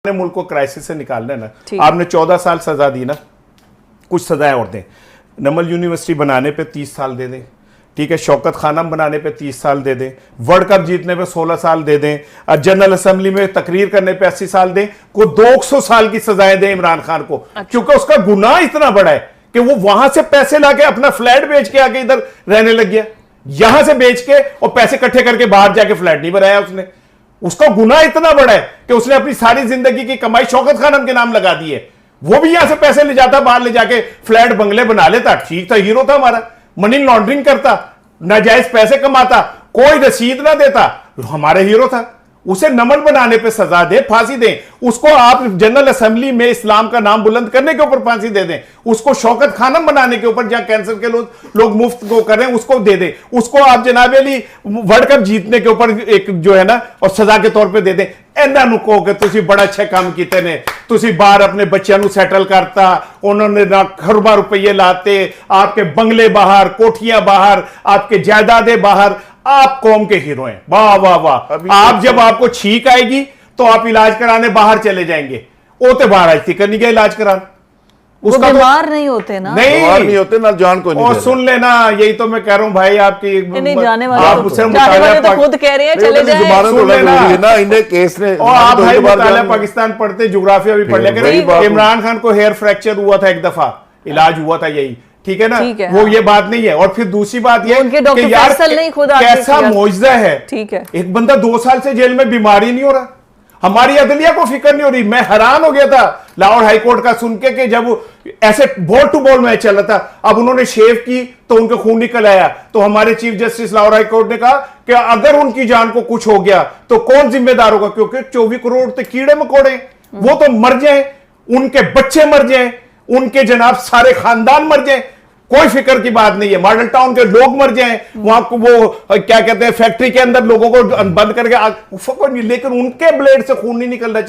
मुल्क को क्राइसिस से निकालना है ना। आपने 14 साल सजा दी ना, कुछ सजाएं और दें। नमल यूनिवर्सिटी बनाने पे 30 साल दे दें, ठीक है। शौकत खानम बनाने पे 30 साल दे दें, वर्ल्ड कप जीतने पे 16 साल दे दें, जनरल असेंबली में तकरीर करने पे 80 साल दें, को 200 साल की सजाएं दें इमरान खान को। क्योंकि उसका गुनाह इतना बड़ा है कि वो वहां से पैसे लाके अपना फ्लैट बेच के आके इधर रहने लग गया। यहां से बेच के और पैसे इकट्ठे करके बाहर जाके फ्लैट नहीं बनाया उसने। उसका गुनाह इतना बड़ा है कि उसने अपनी सारी जिंदगी की कमाई शौकत खानम के नाम लगा दी है। वो भी यहां से पैसे ले जाता, बाहर ले जाके फ्लैट बंगले बना लेता, ठीक था, हीरो था हमारा। मनी लॉन्ड्रिंग करता, नाजायज पैसे कमाता, कोई रसीद ना देता, हमारा हीरो था। उसे नमल बनाने पे सजा दे, फांसी दें उसको। आप जनरल असेंबली में इस्लाम का नाम बुलंद करने के ऊपर फांसी दे दें उसको। शौकत खानम बनाने के ऊपर, जहां कैंसर के लोग मुफ्त को करें, उसको दे दें उसको। आप जनाब अली वर्ल्ड कप जीतने के ऊपर एक जो है ना, और सजा के तौर पे दे दें। इन्हां नूं कहो कि तुसीं बड़ा अच्छा काम कीते ने, तुसीं बाहर अपने बच्चों नूं सैटल करता, उन्होंने ना खरबा रुपये लाते, आपके बंगले बाहर, कोठियां बाहर, आपके जायदादें बाहर। आप कौम के हीरो हैं, वाह वाह वाह। आप जब आपको छींक आएगी तो आप इलाज कराने बाहर चले जाएंगे। वो तो बाहर आई थी करनी क्या इलाज कराना, उसका बीमार नहीं होते ना, नहीं होते ना, जान को नहीं। और सुन लेना, यही तो मैं कह रहा हूं भाई, आपकी नहीं जाने वाले आप उससे तो खुद कह रहे हैं चले जाए। सुन लेना इन्हें केस ने। और आप भाई मुताला पाकिस्तान पढ़ते, ज्योग्राफिया भी पढ़ लिया। इमरान खान को हेयर फ्रैक्चर हुआ था, एक दफा इलाज हुआ था, यही ठीक है ना। वो हाँ। ये बात नहीं है। और फिर दूसरी बात ये कि यार कैसा मौजज़ा है, ठीक है, एक बंदा 2 साल से जेल में, बीमारी नहीं हो रहा। हमारी अदलिया को फिक्र नहीं हो रही। मैं हैरान हो गया था लाहौर हाईकोर्ट का सुन के कि जब ऐसे बॉल टू बॉल मैच चल रहा था, अब उन्होंने शेव की तो उनका खून निकल आया। तो हमारे चीफ जस्टिस लाहौर हाईकोर्ट ने कहा कि अगर उनकी जान को कुछ हो गया तो कौन जिम्मेदार होगा, क्योंकि 24 करोड़ तो कीड़े मकोड़े, वो तो मर जाए, उनके बच्चे मर जाए, उनके जनाब सारे खानदान मर जाए, कोई फिक्र की बात नहीं है। मॉडल टाउन के लोग मर जाएं, वहां को वो क्या कहते हैं, फैक्ट्री के अंदर लोगों को बंद करके, लेकिन उनके ब्लेड से खून नहीं निकलना चाहिए।